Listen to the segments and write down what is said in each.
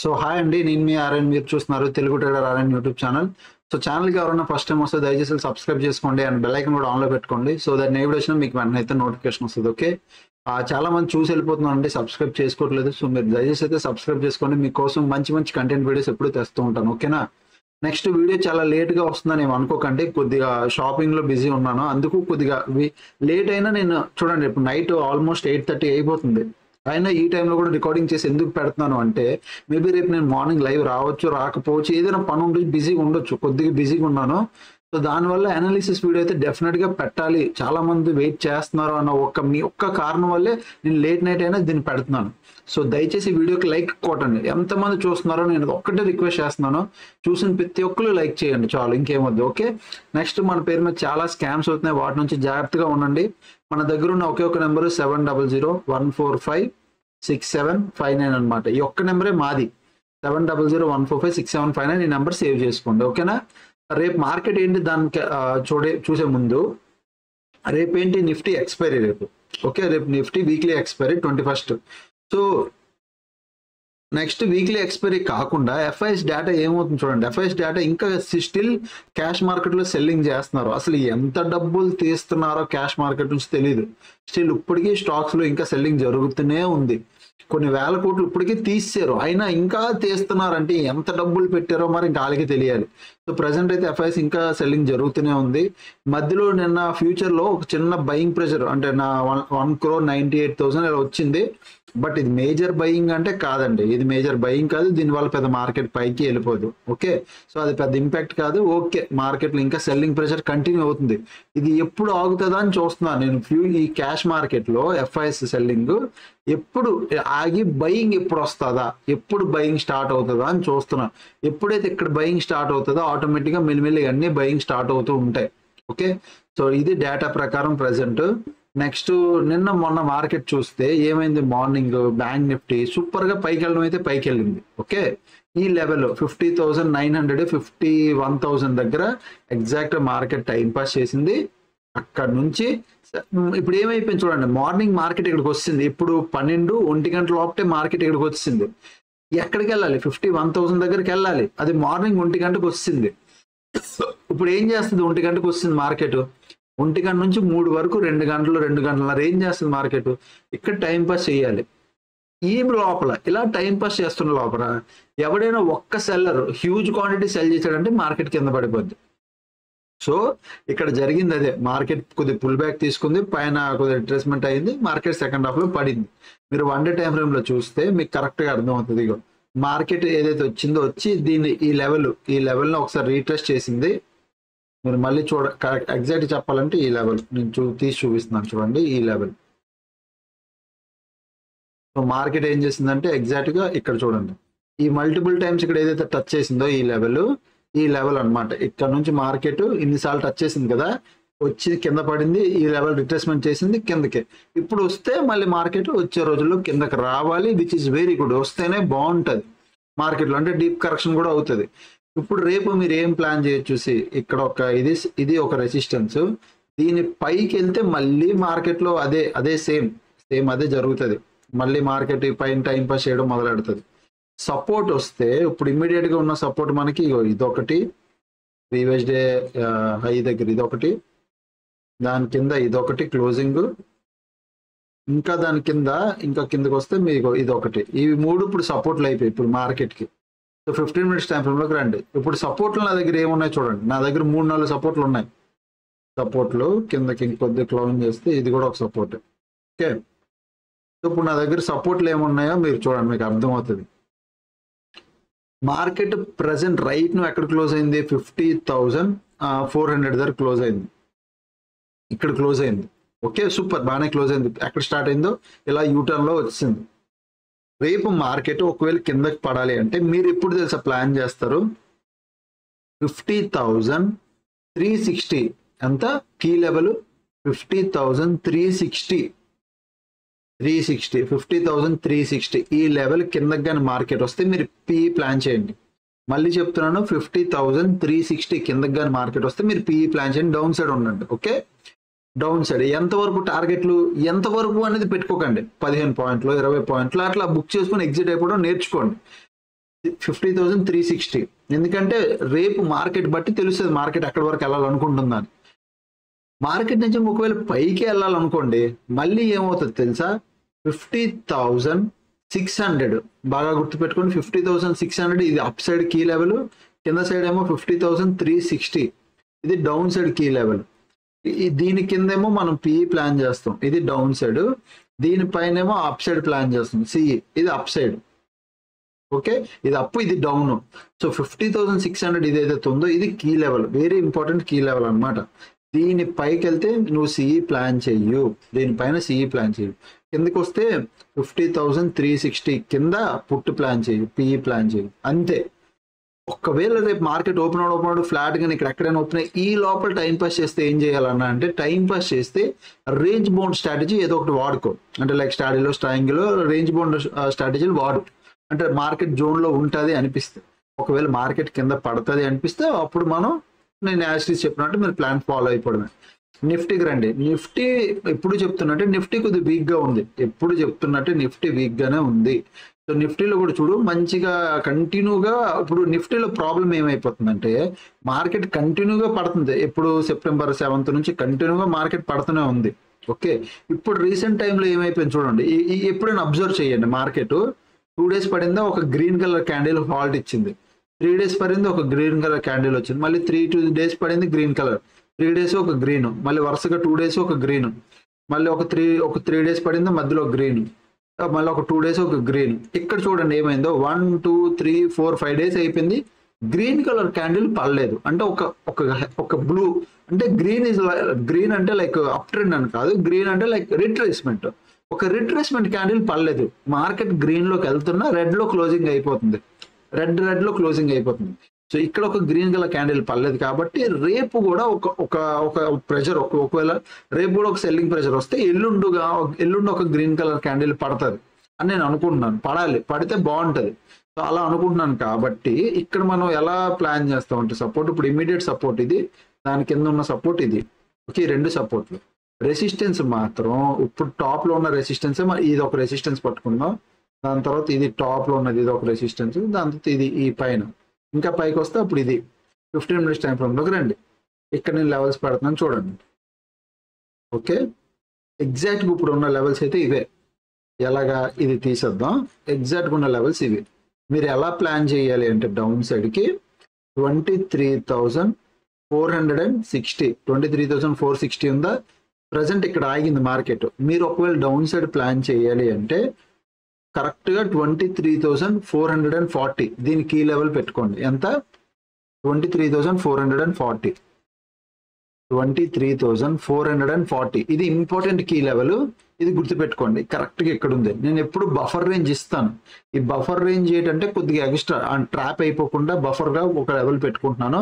So hi అండి, నేను మీ RN. మీరు చూస్తున్నారు Telugu trader RN YouTube channel. So ఛానల్కి ఎవరైనా ఫస్ట్ టైం వస్తే దయచేసి సబ్స్క్రైబ్ చేసుకోండి అండ్ బెల్ ఐకన్ కూడా ఆన్లో పెట్టుకోండి. సో దట్ ఏ వీడియో వచ్చినా మీకు వెంటనే అయితే నోటిఫికేషన్ వస్తుంది. ఓకే, చాలా మంది చూసి వెళ్ళిపోతున్నారండి, సబ్స్క్రైబ్ చేసుకోవట్లేదు. సో మీరు దయచేసి అయితే సబ్స్క్రైబ్ చేసుకోండి. మీకోసం మంచి మంచి కంటెంట్ వీడియోస్ ఎప్పుడు తెస్తూ ఉంటాను. ఓకేనా. నెక్స్ట్ వీడియో చాలా లేట్గా వస్తుందని ఏమి అనుకోకండి, కొద్దిగా షాపింగ్లో బిజీ ఉన్నాను, అందుకు కొద్దిగా లేట్ అయినా నేను చూడండి, ఇప్పుడు నైట్ ఆల్మోస్ట్ 8:30 అయిపోతుంది. అయినా ఈ టైంలో కూడా రికార్డింగ్ చేసి ఎందుకు పెడుతున్నాను అంటే, మేబీ రేపు నేను మార్నింగ్ లైవ్ రావచ్చు, రాకపోవచ్చు, ఏదైనా పని ఉండొచ్చు, బిజీగా ఉండొచ్చు, కొద్దిగా బిజీగా ఉన్నాను. సో దానివల్ల అనాలిసిస్ వీడియో అయితే డెఫినెట్గా పెట్టాలి, చాలా మంది వెయిట్ చేస్తున్నారు అన్న మీ ఒక్క కారణం వల్లే నేను లేట్ నైట్ అయినా దీన్ని పెడుతున్నాను. సో దయచేసి వీడియోకి లైక్ కొట్టండి. ఎంతమంది చూస్తున్నారో నేను ఒక్కటే రిక్వెస్ట్ చేస్తున్నాను, చూసిన ప్రతి ఒక్కరు లైక్ చేయండి చాలు, ఇంకేమొద్దు. ఓకే, నెక్స్ట్ మన పేరు మీద చాలా స్కామ్స్ అవుతున్నాయి, వాటి నుంచి జాగ్రత్తగా ఉండండి. మన దగ్గర ఉన్న ఒకే ఒక నెంబరు 7001456759 అనమాట. ఈ ఒక్క నెంబరే మాది, 7001456759. ఈ నెంబర్ సేవ్ చేసుకోండి. ఓకేనా. రేపు మార్కెట్ ఏంటి దానికి చూసే ముందు, రేపేంటి నిఫ్టీ ఎక్స్పైరీ రేపు. ఓకే, రేపు Nifty weekly expiry 21st. So next weekly expiry కాకుండా ఎఫ్ఐఎస్ డేటా ఏమవుతుంది చూడండి. ఎఫ్ఐఎస్ డేటా ఇంకా స్టిల్ క్యాష్ మార్కెట్లో సెల్లింగ్ చేస్తున్నారు. అసలు ఎంత డబ్బులు తీస్తున్నారో క్యాష్ మార్కెట్ నుంచి తెలియదు. స్టిల్ ఇప్పటికీ స్టాక్స్లో ఇంకా సెల్లింగ్ జరుగుతూనే ఉంది. కొన్ని వేల కోట్లు ఇప్పటికీ తీసారు, అయినా ఇంకా తీస్తున్నారంటే ఎంత డబ్బులు పెట్టారో మరి ఇంకా వాళ్ళకి తెలియాలి. సో ప్రజెంట్ అయితే ఎఫ్ఐఎస్ ఇంకా సెల్లింగ్ జరుగుతూనే ఉంది. మధ్యలో నిన్న ఫ్యూచర్లో ఒక చిన్న బయింగ్ ప్రెషర్, అంటే నా 1,98,000 ఇలా వచ్చింది. బట్ ఇది మేజర్ బయింగ్ అంటే కాదండి, ఇది మేజర్ బయింగ్ కాదు, దీనివల్ల పెద్ద మార్కెట్ పైకి వెళ్ళిపోదు. ఓకే, సో అది పెద్ద ఇంపాక్ట్ కాదు. ఓకే, మార్కెట్లో ఇంకా సెల్లింగ్ ప్రెషర్ కంటిన్యూ అవుతుంది. ఇది ఎప్పుడు ఆగుతుందా అని చూస్తున్నాను నేను. ఈ క్యాష్ మార్కెట్లో ఎఫ్ఐఎస్ సెల్లింగ్ ఎప్పుడు ఆగి బయింగ్ ఎప్పుడు వస్తుందా, ఎప్పుడు బయింగ్ స్టార్ట్ అవుతుందా అని చూస్తున్నా. ఎప్పుడైతే ఇక్కడ బయింగ్ స్టార్ట్ అవుతుందో ఆటోమేటిక్గా మెల్లిమెల్లిగా అన్ని బయింగ్ స్టార్ట్ అవుతూ ఉంటాయి. ఓకే, సో ఇది డేటా ప్రకారం ప్రజెంట్. నెక్స్ట్ నిన్న మొన్న మార్కెట్ చూస్తే ఏమైంది, మార్నింగ్ బ్యాంక్ నిఫ్టీ సూపర్గా పైకి వెళ్ళడం అయితే పైకి వెళ్ళింది. ఓకే, ఈ లెవెల్ 50,900 51,000 దగ్గర ఎగ్జాక్ట్ మార్కెట్ టైం పాస్ చేసింది. అక్కడ నుంచి ఇప్పుడు ఏమైపోయింది చూడండి, మార్నింగ్ మార్కెట్ ఇక్కడికి వచ్చింది, ఇప్పుడు 12-1 గంటల లోపటే మార్కెట్ ఇక్కడికి వచ్చింది. ఎక్కడికి వెళ్ళాలి, 51,000 దగ్గరికి వెళ్ళాలి. అది మార్నింగ్ 1 గంటకు వచ్చింది. ఇప్పుడు ఏం చేస్తుంది, 1 గంటకు వస్తుంది మార్కెట్, 1 గంట నుంచి 3 వరకు 2 గంటలు 2 గంటలన్నర ఏం చేస్తుంది మార్కెట్, ఇక్కడ టైం పాస్ చేయాలి. ఈ లోపల ఇలా టైం పాస్ చేస్తున్న లోపల ఎవడైనా ఒక్క సెల్లర్ హ్యూజ్ క్వాంటిటీ సెల్ చేశాడంటే మార్కెట్ కింద పడిపోద్ది. సో ఇక్కడ జరిగింది అదే, మార్కెట్ కొద్దిగా పుల్ బ్యాక్ తీసుకుంది, పైన కొద్దిగా రిట్రేస్మెంట్ అయింది, మార్కెట్ సెకండ్ హాఫ్ లో పడింది. మీరు 1 డే టైం ఫ్రేమ్ లో చూస్తే మీకు కరెక్ట్ గా అర్థమవుతుంది. ఇగో మార్కెట్ ఏదైతే వచ్చిందో వచ్చి దీన్ని ఈ లెవెల్లో ఒకసారి రీట్రెస్ట్ చేసింది. మీరు మళ్ళీ కరెక్ట్ ఎగ్జాక్ట్ చెప్పాలంటే ఈ లెవెల్ నేను తీసి చూపిస్తున్నాను చూడండి, ఈ లెవెల్. సో మార్కెట్ ఏం చేసిందంటే ఎగ్జాక్ట్ గా ఇక్కడ చూడండి, ఈ మల్టిపుల్ టైమ్స్ ఇక్కడ ఏదైతే టచ్ చేసిందో ఈ లెవెల్ అనమాట. ఇక్కడ నుంచి మార్కెట్ ఇన్నిసార్లు టచ్ చేసింది కదా, వచ్చి కింద పడింది, ఈ లెవెల్ రిట్రేస్మెంట్ చేసింది కిందకి. ఇప్పుడు వస్తే మళ్ళీ మార్కెట్ వచ్చే రోజుల్లో కిందకి రావాలి, విచ్ ఇస్ వెరీ గుడ్. వస్తేనే బాగుంటుంది మార్కెట్లో, అంటే డీప్ కరెక్షన్ కూడా అవుతుంది. ఇప్పుడు రేపు మీరు ఏం ప్లాన్ చేయొచ్చు, ఇక్కడ ఒక ఇది ఒక రెసిస్టెన్స్, దీని పైకి వెళ్తే మళ్ళీ మార్కెట్లో అదే సేమ్ అదే జరుగుతుంది. మళ్ళీ మార్కెట్ పైన టైం పాస్ చేయడం మొదలెడుతుంది. సపోర్ట్ వస్తే ఇప్పుడు ఇమ్మీడియట్ గా ఉన్న సపోర్ట్ మనకి ఇదొకటి, ప్రీవియస్ డే హై దగ్గర ఇదొకటి, దాని కింద ఇదొకటి క్లోజింగ్, ఇంకా దాని కింద ఇంకా కిందకి వస్తే మీకు ఇదొకటి. ఇవి 3 ఇప్పుడు సపోర్ట్లు అయిపోయి ఇప్పుడు మార్కెట్ కి. సో 15 మినిట్స్ టైం ఫ్రేమ్ లోకి రండి. ఇప్పుడు సపోర్ట్లు నా దగ్గర ఏమున్నాయి చూడండి, నా దగ్గర 3-4 సపోర్ట్లు ఉన్నాయి. సపోర్ట్లు కిందకి ఇంకొద్ది క్లోజింగ్ చేస్తే ఇది కూడా ఒక సపోర్ట్. ఓకే, ఇప్పుడు నా దగ్గర సపోర్ట్లు ఏమున్నాయో మీరు చూడండి, మీకు అర్థమవుతుంది. మార్కెట్ ప్రజెంట్ రైట్ ను ఎక్కడ క్లోజ్ అయింది, 50,400 దగ్గర క్లోజ్ అయింది, ఇక్కడ క్లోజ్ అయింది. ఓకే, సూపర్, బాగానే క్లోజ్ అయింది. ఎక్కడ స్టార్ట్ అయిందో ఇలా యూటర్న్ లో వచ్చింది. రేపు మార్కెట్ ఒకవేళ కిందకి పడాలి అంటే మీరు ఎప్పుడు తెలుసా ప్లాన్ చేస్తారు, 50,360 ఎంత కీ లెవెల్, 50,360 50,360 ఈ లెవెల్ కిందకి కానీ మార్కెట్ వస్తే మీరు పిఈ ప్లాన్ చేయండి. మళ్ళీ చెప్తున్నాను, 50,360 కిందకి కానీ మార్కెట్ వస్తే మీరు పిఈ ప్లాన్ చేయండి, డౌన్ సైడ్ ఉండండి. ఓకే, డౌన్ సైడ్ ఎంతవరకు టార్గెట్లు ఎంతవరకు అనేది పెట్టుకోకండి, 15 పాయింట్లు 20 పాయింట్లు అట్లా బుక్ చేసుకుని ఎగ్జిట్ అయిపోవడం నేర్చుకోండి. 50,360. ఎందుకంటే రేపు మార్కెట్ బట్టి తెలుస్తుంది మార్కెట్ ఎక్కడి వరకు వెళ్ళాలనుకుంటుందని. మార్కెట్ నుంచి ఒకవేళ పైకి వెళ్ళాలనుకోండి, మళ్ళీ ఏమవుతుంది తెలుసా, 50,600 బాగా గుర్తుపెట్టుకోండి. 50,600 ఇది అప్ సైడ్ కీ లెవెల్, కింద సైడ్ ఏమో 50,360 ఇది డౌన్ సైడ్ కీ లెవెల్. దీని కిందేమో మనం పిఈ ప్లాన్ చేస్తాం, ఇది డౌన్ సైడ్. దీనిపైన ఏమో అప్ సైడ్ ప్లాన్ చేస్తాం, సిఈ ఇది అప్ సైడ్. ఓకే, ఇది అప్ ఇది డౌన్. సో 50,600 ఇది ఏదైతే ఉందో ఇది key level, very important key level అనమాట. దీని పైకి వెళ్తే నువ్వు సిఈ ప్లాన్ చెయ్యు, దీనిపైన సిఈ ప్లాన్ చెయ్యు. కిందకి వస్తే 50,360 కింద పుట్టు ప్లాన్ చేయు, పిఈ ప్లాన్ చేయు, అంతే. ఒకవేళ రేపు మార్కెట్ ఓపెన్ అవడం ఫ్లాట్ కానీ ఇక్కడ ఎక్కడైనా ఓపెన్ అయ్యి ఈ లోపల టైం పాస్ చేస్తే ఏం చేయాలన్నా అంటే, టైం పాస్ చేస్తే రేంజ్ బౌండ్ స్ట్రాటజీ ఏదో ఒకటి వాడుకో. అంటే లైక్ స్టాడీలో స్ట్రాంగిలో రేంజ్ బౌండ్ స్ట్రాటజీలు వాడు. అంటే మార్కెట్ జోన్లో ఉంటుంది అనిపిస్తే, ఒకవేళ మార్కెట్ కింద పడుతుంది అనిపిస్తే అప్పుడు మనం నేను యాక్చువల్లీ చెప్పినట్టు మీరు ప్లాన్ ఫాలో అయిపోవడమే. నిఫ్టీకి రండి. నిఫ్టీ ఎప్పుడు చెప్తున్నట్టే నిఫ్టీ కొద్దిగా వీక్గా ఉంది, ఎప్పుడు చెప్తున్నట్టే నిఫ్టీ వీక్గానే ఉంది. సో నిఫ్టీలో కూడా చూడు మంచిగా కంటిన్యూగా. ఇప్పుడు నిఫ్టీలో ప్రాబ్లం ఏమైపోతుందంటే మార్కెట్ కంటిన్యూగా పడుతుంది. ఎప్పుడు September 7th నుంచి కంటిన్యూగా మార్కెట్ పడుతూనే ఉంది. ఓకే, ఇప్పుడు రీసెంట్ టైంలో ఏమైపోయింది చూడండి. ఎప్పుడైనా అబ్జర్వ్ చేయండి, మార్కెట్ 2 days పడిందా ఒక గ్రీన్ కలర్ క్యాండిల్ హాల్ట్ ఇచ్చింది, 3 days పడింది ఒక గ్రీన్ కలర్ క్యాండిల్ వచ్చింది, మళ్ళీ 3 days పడింది గ్రీన్ కలర్, 3 days ఒక గ్రీన్, మళ్ళీ వరుసగా 2 days ఒక గ్రీన్, మళ్ళీ ఒక 3 days పడింది మధ్యలో గ్రీన్, మళ్ళీ ఒక 2 days ఒక గ్రీన్. ఇక్కడ చూడండి ఏమైందో, 1 2 3 4 5 days అయిపోయింది, గ్రీన్ కలర్ క్యాండిల్ పడలేదు. అంటే ఒక బ్లూ అంటే గ్రీన్ అంటే లైక్ అప్ ట్రెండ్ అని కాదు, గ్రీన్ అంటే లైక్ రిట్రేస్మెంట్. ఒక రిట్రేస్మెంట్ క్యాండిల్ పడలేదు. మార్కెట్ గ్రీన్ లోకి వెళ్తున్నా రెడ్ లో క్లోజింగ్ అయిపోతుంది, రెడ్ లో క్లోజింగ్ అయిపోతుంది. సో ఇక్కడ ఒక గ్రీన్ కలర్ క్యాండిల్ పడలేదు కాబట్టి రేపు కూడా ఒక ప్రెషర్, ఒకవేళ రేపు కూడా ఒక సెల్లింగ్ ప్రెషర్ వస్తే ఎల్లుండి ఒక గ్రీన్ కలర్ క్యాండిల్ పడుతుంది అని నేను అనుకుంటున్నాను. పడితే బాగుంటుంది. సో అలా అనుకుంటున్నాను కాబట్టి ఇక్కడ మనం ఎలా ప్లాన్ చేస్తాం అంటే, సపోర్ట్ ఇప్పుడు ఇమీడియట్ సపోర్ట్ ఇది, దాని కింద ఉన్న సపోర్ట్ ఇది. ఓకే, 2 సపోర్ట్లు. రెసిస్టెన్స్ మాత్రం ఇప్పుడు టాప్ లో ఉన్న రెసిస్టెన్స్, ఇది ఒక రెసిస్టెన్స్ పట్టుకుందాం, దాని తర్వాత ఇది టాప్ లో ఉన్నది ఇది ఒక రెసిస్టెన్స్, దాని తర్వాత ఇది ఈ పైన ఇంకా పైకి వస్తే అప్పుడు ఇది 15 minutes టైం ఫ్రేమ్లోకి రండి. ఇక్కడ నేను లెవెల్స్ పెడుతున్నాను చూడండి. ఓకే, ఎగ్జాక్ట్గా ఇప్పుడు ఉన్న లెవెల్స్ అయితే ఇవే. ఎలాగా ఇది తీసేద్దాం, ఎగ్జాక్ట్గా ఉన్న లెవెల్స్ ఇవి. మీరు ఎలా ప్లాన్ చేయాలి అంటే డౌన్ సైడ్కి 23,460 23,460 ఉందా, ప్రజెంట్ ఇక్కడ ఆగింది మార్కెట్. మీరు ఒకవేళ డౌన్ సైడ్ ప్లాన్ చేయాలి అంటే కరెక్ట్గా 23,440 దీని కీ లెవెల్ పెట్టుకోండి. ఎంత? 23,440 23,440 ఇది ఇంపార్టెంట్ కీ లెవెల్. ఇది గుర్తుపెట్టుకోండి, కరెక్ట్గా ఇక్కడ ఉంది. నేను ఎప్పుడు బఫర్ రేంజ్ ఇస్తాను. ఈ బఫర్ రేంజ్ ఏంటంటే కొద్దిగా ఎక్స్ట్రా ట్రాప్ అయిపోకుండా బఫర్గా ఒక లెవెల్ పెట్టుకుంటున్నాను.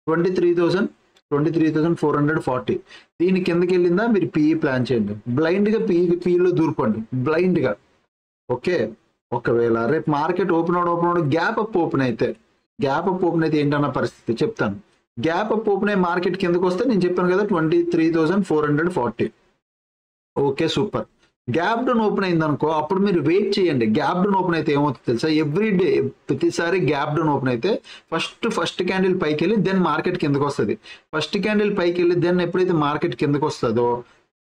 23,440 దీని కిందకి వెళ్ళిందా మీరు పిఈ ప్లాన్ చేయండి. బ్లైండ్గా పిఈలో దూరుకోండి బ్లైండ్గా. ఓకే, ఒకవేళ రేపు market open gap up open అయితే ఏంటన్న పరిస్థితి చెప్తాను. గ్యాప్ అప్ ఓపెన్ అయ్యి మార్కెట్ కిందకి వస్తే నేను చెప్పాను కదా 23,440. Okay, super. Gap down open అయింది అనుకో, అప్పుడు మీరు వెయిట్ చేయండి. గ్యాప్ డౌన్ ఓపెన్ అయితే ఏమవుతుంది తెలుసా, ఎవ్రీ డే ప్రతిసారి గ్యాప్ డౌన్ ఓపెన్ అయితే ఫస్ట్ క్యాండిల్ పైకి వెళ్ళి దెన్ మార్కెట్ కిందకి వస్తుంది. ఫస్ట్ క్యాండిల్ పైకి వెళ్ళి దెన్ ఎప్పుడైతే మార్కెట్ కిందకి వస్తుందో,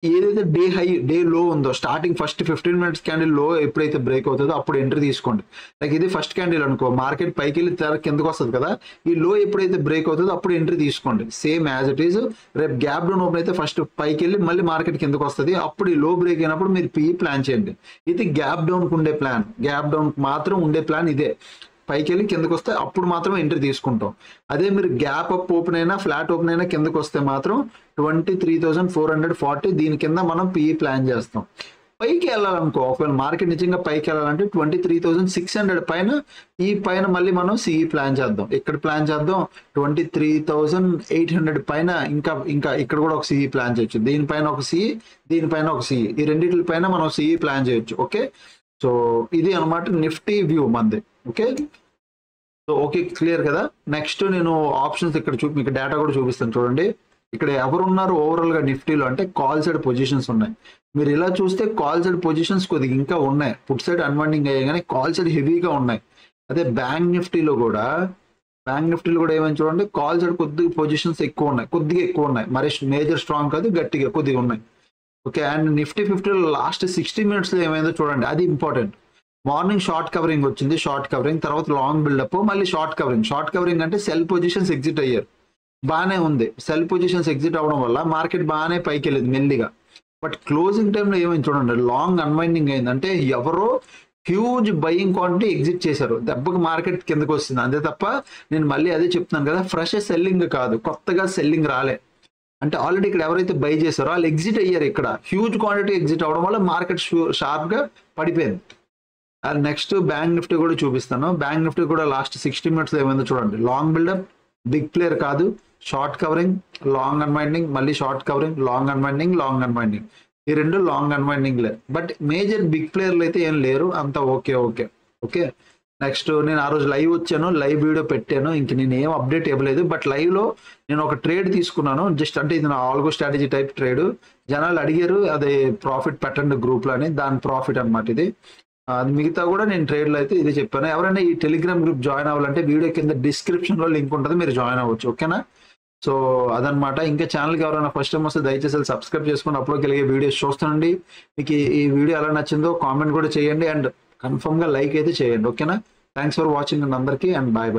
ఏదైతే డే హై డే లో ఉందో, స్టార్టింగ్ ఫస్ట్ 15 minutes క్యాండిల్ లో ఎప్పుడైతే బ్రేక్ అవుతుందో అప్పుడు ఎంట్రీ తీసుకోండి. లైక్ ఇది ఫస్ట్ క్యాండిల్ అనుకో, మార్కెట్ పైకి వెళ్ళి కిందకి వస్తుంది కదా, ఈ లో ఎప్పుడైతే బ్రేక్ అవుతుందో అప్పుడు ఎంట్రీ తీసుకోండి. Same as it is. రేపు గ్యాప్ డౌన్ ఓపెన్ అయితే ఫస్ట్ పైకి వెళ్ళి మళ్ళీ మార్కెట్ కిందకి వస్తుంది, అప్పుడు ఈ లో బ్రేక్ అయినప్పుడు మీరు పిఈ ప్లాన్ చేయండి. ఇది గ్యాప్ డౌన్కి ఉండే ప్లాన్, గ్యాప్ డౌన్కి మాత్రం ఉండే ప్లాన్ ఇదే. పైకి వెళ్ళి కిందకి వస్తే అప్పుడు మాత్రం ఎంట్రీ తీసుకుంటాం. అదే మీరు గ్యాప్ అప్ ఓపెన్ అయినా ఫ్లాట్ ఓపెన్ అయినా కిందకి వస్తే మాత్రం 23,440 దీని కింద మనం పిఈ ప్లాన్ చేస్తాం. పైకి వెళ్ళాలనుకో, ఒకవేళ మార్కెట్ నిజంగా పైకి వెళ్ళాలంటే 23,600 పైన ఈ పైన మళ్ళీ మనం సిఈ ప్లాన్ చేద్దాం. ఇక్కడ ప్లాన్ చేద్దాం 23,800 పైన ఇంకా ఇక్కడ కూడా ఒక సిఈ ప్లాన్ చేయొచ్చు. దీనిపైన ఒక సిఈ, దీనిపైన ఒక సిఈ, ఈ రెండింటి పైన మనం సిఈ ప్లాన్ చేయొచ్చు. ఓకే, సో ఇది అనమాట నిఫ్టీ వ్యూ మంది. ఓకే, సో ఓకే, క్లియర్ కదా. నెక్స్ట్ నేను ఆప్షన్స్ ఇక్కడ మీకు డేటా కూడా చూపిస్తాను చూడండి. ఇక్కడ ఎవరున్నారు ఓవరాల్ గా నిఫ్టీలో అంటే కాల్ సైడ్ పొజిషన్స్ ఉన్నాయి. మీరు ఇలా చూస్తే కాల్ సైడ్ పొజిషన్స్ కొద్దిగా ఇంకా ఉన్నాయి. పుట్ సైడ్ అన్వైండింగ్ అయ్యాయి కానీ కాల్ సైడ్ హెవీగా ఉన్నాయి. అదే బ్యాంక్ నిఫ్టీలో కూడా ఏమని చూడండి, కాల్ సైడ్ కొద్దిగా పొజిషన్స్ ఎక్కువ ఉన్నాయి, మరి మేజర్ స్ట్రాంగ్ కాదు, గట్టిగా కొద్దిగా ఉన్నాయి. ఓకే, అండ్ నిఫ్టీ 50లో లాస్ట్ 60 minutes లో ఏమైందో చూడండి, అది ఇంపార్టెంట్. మార్నింగ్ షార్ట్ కవరింగ్ వచ్చింది, తర్వాత లాంగ్ బిల్డప్, మళ్ళీ షార్ట్ కవరింగ్ అంటే సెల్ పొజిషన్స్ ఎగ్జిట్ అయ్యారు, బాగానే ఉంది. సెల్ పొజిషన్స్ ఎగ్జిట్ అవ్వడం వల్ల మార్కెట్ బాగానే పైకి వెళ్ళింది మెల్లిగా. బట్ క్లోజింగ్ టైంలో ఏమైంది చూడండి, లాంగ్ అన్వైండింగ్ అయింది. అంటే ఎవరో హ్యూజ్ బయింగ్ క్వాంటిటీ ఎగ్జిట్ చేశారు, దెబ్బకి మార్కెట్ కిందకు వస్తుంది అంతే తప్ప, నేను మళ్ళీ అదే చెప్తున్నాను కదా, ఫ్రెష్ సెల్లింగ్ కాదు, కొత్తగా సెల్లింగ్ రాలే. అంటే ఆల్రెడీ ఇక్కడ ఎవరైతే బై చేశారో వాళ్ళు ఎగ్జిట్ అయ్యారు, ఇక్కడ హ్యూజ్ క్వాంటిటీ ఎగ్జిట్ అవడం వల్ల మార్కెట్ షార్ప్ గా పడిపోయింది. అండ్ నెక్స్ట్ బ్యాంక్ నిఫ్టీ కూడా చూపిస్తాను. బ్యాంక్ నిఫ్టీ కూడా లాస్ట్ 60 minutes లో ఏమైందో చూడండి, లాంగ్ బిల్డప్, బిగ్ ప్లేయర్ కాదు, షార్ట్ కవరింగ్, లాంగ్ అన్వైండింగ్, మళ్ళీ షార్ట్ కవరింగ్, లాంగ్ అన్వైండింగ్, ఈ రెండు లాంగ్ అన్వైండింగ్ లే. బట్ మేజర్ బిగ్ ప్లేయర్లు అయితే ఏం లేరు, అంత ఓకే. నెక్స్ట్ నేను ఆ రోజు లైవ్ వచ్చాను, లైవ్ వీడియో పెట్టాను, ఇంక నేను ఏం అప్డేట్ ఇవ్వలేదు. బట్ లైవ్ లో నేను ఒక ట్రేడ్ తీసుకున్నాను, జస్ట్ అంటే ఇది నా ఆల్గో స్ట్రాటజీ టైప్ ట్రేడ్. జనాలు అడిగారు అది ప్రాఫిట్ పెట్టండి గ్రూప్ లో అని, దాని ప్రాఫిట్ అనమాట ఇది. మిగతా కూడా నేను ట్రేడ్ లో అయితే ఇది చెప్పాను. ఎవరైనా ఈ టెలిగ్రామ్ గ్రూప్ జాయిన్ అవ్వాలంటే వీడియో కింద డిస్క్రిప్షన్ లో లింక్ ఉంటుంది, మీరు జాయిన్ అవ్వచ్చు. ఓకేనా? సో అదనమాట. ఇంకా ఛానల్కి ఎవరైనా ఫస్ట్ టైం వస్తే దయచేసి సబ్స్క్రైబ్ చేసుకుని అప్లోడ్ కలిగే వీడియోస్ చూస్తానండి. మీకు ఈ వీడియో ఎలా నచ్చిందో కామెంట్ కూడా చేయండి, అండ్ కన్ఫర్మ్ గా లైక్ అయితే చేయండి. ఓకేనా? థ్యాంక్స్ ఫర్ వాచింగ్ అండ్ అందరికీ, అండ్ బాయ్.